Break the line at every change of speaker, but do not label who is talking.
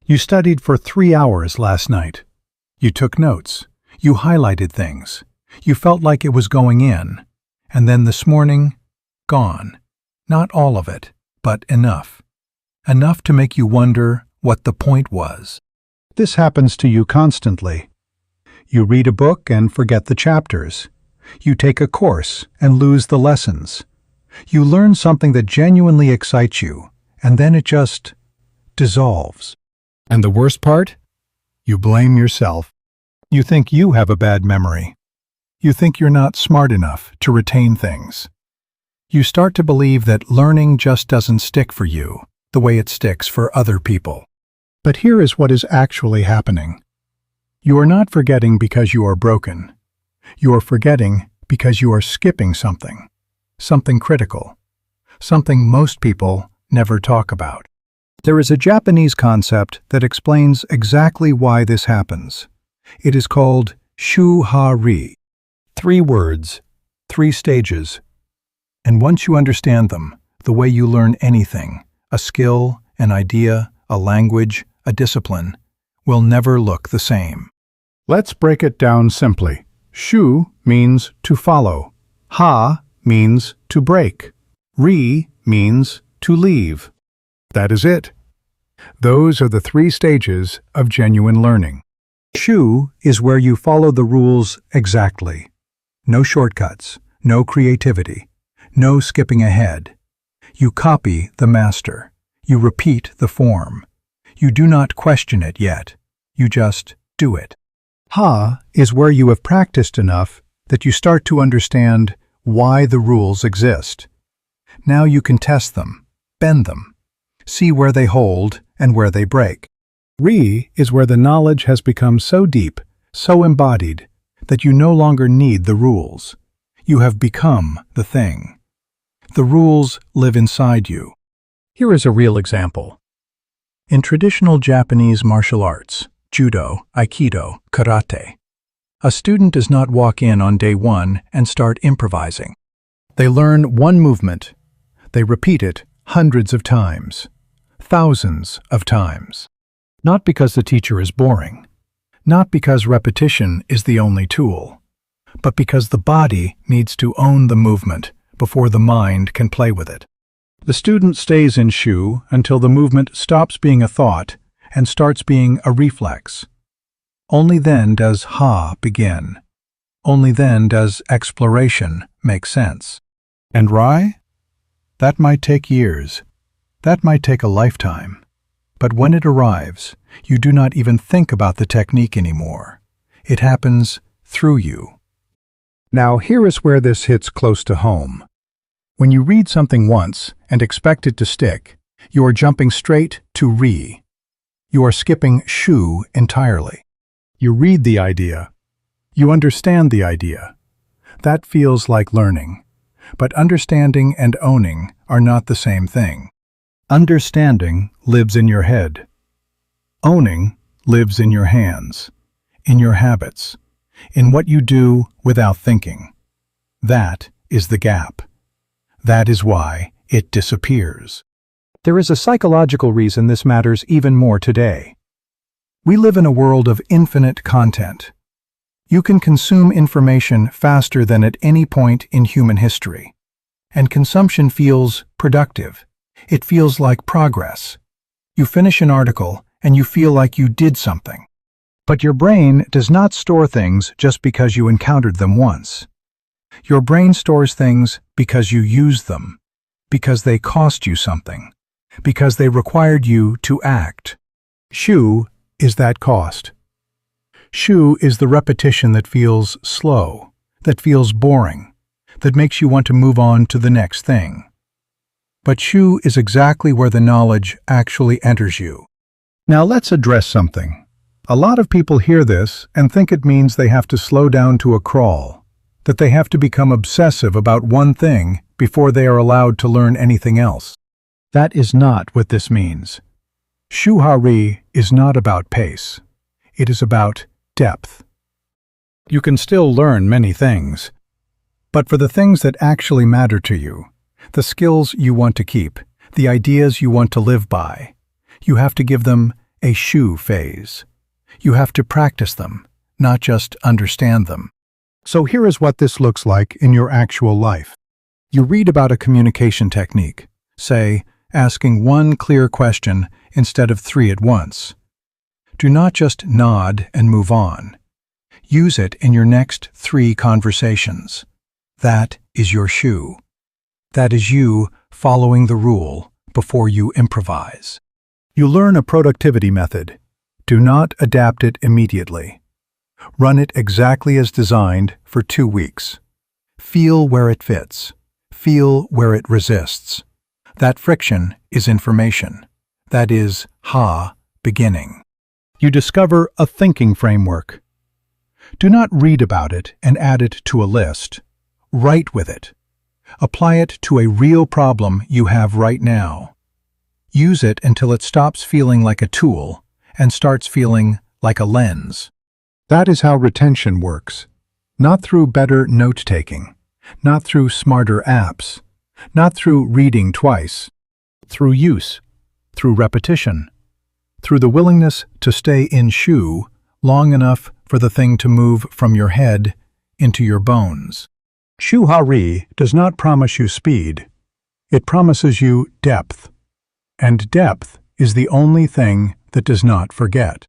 You studied for 3 hours last night. You took notes. You highlighted things. You felt like it was going in. And then this morning, gone. Not all of it, but enough. Enough to make you wonder what the point was. This happens to you constantly. You read a book and forget the chapters. You take a course and lose the lessons. You learn something that genuinely excites you, and then it just dissolves. And the worst part? You blame yourself. You think you have a bad memory. You think you're not smart enough to retain things. You start to believe that learning just doesn't stick for you the way it sticks for other people. But here is what is actually happening. You are not forgetting because you are broken. You are forgetting because you are skipping something critical, something most people never talk about. There is a Japanese concept that explains exactly why this happens. It is called Shu-Ha-Ri. 3 words, 3 stages. And once you understand them, the way you learn anything, a skill, an idea, a language, a discipline, will never look the same. Let's break it down simply. Shu means to follow. Ha means to break. Ri means to leave. That is it. Those are the 3 stages of genuine learning. Shu is where you follow the rules exactly. No shortcuts, no creativity, no skipping ahead. You copy the master. You repeat the form. You do not question it yet. You just do it. Ha is where you have practiced enough that you start to understand why the rules exist. Now you can test them, bend them, see where they hold and where they break. Ri is where the knowledge has become so deep, so embodied, that you no longer need the rules. You have become the thing. The rules live inside you. Here is a real example. In traditional Japanese martial arts, judo, aikido, karate, a student does not walk in on day 1 and start improvising. They learn one movement. They repeat it hundreds of times, thousands of times. Not because the teacher is boring, not because repetition is the only tool, but because the body needs to own the movement before the mind can play with it. The student stays in Shu until the movement stops being a thought and starts being a reflex. Only then does Ha begin. Only then does exploration make sense. And Ri? That might take years. That might take a lifetime. But when it arrives, you do not even think about the technique anymore. It happens through you. Now here is where this hits close to home. When you read something once and expect it to stick, you are jumping straight to Ri. You are skipping Shu entirely. You read the idea. You understand the idea. That feels like learning. But understanding and owning are not the same thing. Understanding lives in your head. Owning lives in your hands, in your habits, in what you do without thinking. That is the gap. That is why it disappears. There is a psychological reason this matters even more today. We live in a world of infinite content. You can consume information faster than at any point in human history. And consumption feels productive. It feels like progress. You finish an article and you feel like you did something. But your brain does not store things just because you encountered them once. Your brain stores things because you use them, because they cost you something, because they required you to act. Shu is that cost. Shu is the repetition that feels slow, that feels boring, that makes you want to move on to the next thing. But Shu is exactly where the knowledge actually enters you. Now let's address something. A lot of people hear this and think it means they have to slow down to a crawl, that they have to become obsessive about one thing before they are allowed to learn anything else. That is not what this means. Shu-Ha-Ri is not about pace. It is about depth. You can still learn many things, but for the things that actually matter to you, the skills you want to keep, the ideas you want to live by, you have to give them a Shu phase. You have to practice them, not just understand them. So here is what this looks like in your actual life. You read about a communication technique, say, asking one clear question instead of 3 at once. Do not just nod and move on. Use it in your next 3 conversations. That is your Shu. That is you following the rule before you improvise. You learn a productivity method. Do not adapt it immediately. Run it exactly as designed for 2 weeks. Feel where it fits. Feel where it resists. That friction is information. That is beginning. You discover a thinking framework. Do not read about it and add it to a list. Write with it. Apply it to a real problem you have right now. Use it until it stops feeling like a tool and starts feeling like a lens. That is how retention works. Not through better note-taking, not through smarter apps, not through reading twice. Through use, through repetition, through the willingness to stay in Shu long enough for the thing to move from your head into your bones. Shu-Ha-Ri does not promise you speed. It promises you depth. And depth is the only thing that does not forget.